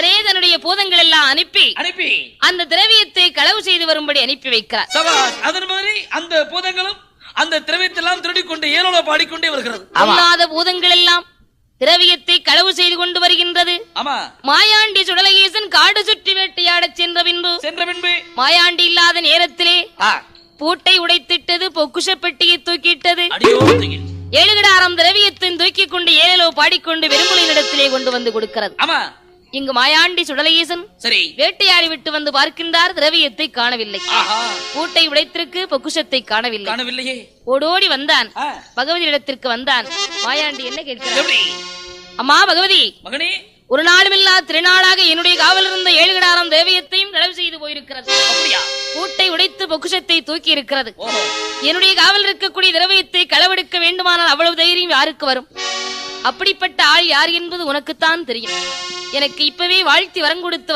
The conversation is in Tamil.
உடனே தன்னுடைய பூதங்கள் எல்லாம் அனுப்பி அந்த திரவியத்தை களவு செய்து வரும்படி அனுப்பி வைக்கிறார். அதன் மாதிரி அந்த பூதங்களும் அந்த திரவியத்தை எல்லாம் திருடிக்கொண்டு ஏனோல பாடிக்கொண்டே வருகிறது. அல்லாத பூதங்கள் எல்லாம் திரவியத்தை களவு செய்து கொண்டு வருகின்றது. மாயாண்டி சுடலகேசன் காடு சுற்றி வேட்டையாடச் சென்ற பின்பு மாயாண்டி இல்லாத நேரத்திலே பூட்டை உடைத்திட்டது, பொக்குஷ பெட்டியை தூக்கிட்டது, 7 கிடாரம் திரவியத்தின் தூக்கிக் கொண்டு ஏழோ பாடிக்கொண்டு வெறும்புலின் இடத்திலே கொண்டு வந்து கொடுக்கிறது. இங்கு மாயாண்டி சுடலகேசன் வேட்டையாடி விட்டு வந்து பார்க்கின்றார். திரவியத்தை காணவில்லை. பூட்டை உடைத்திருக்கு, பொக்குஷத்தை காணவில்லை. ஓடோடி வந்தான், பகவதி இடத்திற்கு வந்தான். மாயாண்டி என்ன கேட்கிறார்? அம்மா பகவதி, ஒரு நாளுமில்லா திருநாளாக என்னுடைய காவல் இருந்த 7 கிடாரம் திரவியத்தையும் களவு செய்து போயிருக்கிறது. பூட்டை உடைத்து பொக்குஷத்தை தூக்கி இருக்கிறது. என்னுடைய காவல் இருக்கக்கூடிய திரவியத்தை களவெடுக்க வேண்டுமானால் அவ்வளவு தைரியம் யாருக்கு வரும்? அப்படிப்பட்ட ஆள் யார் என்பது உனக்குத்தான் தெரியும். எனக்கு இப்பவே வாழ்த்தி வரம் கொடுத்து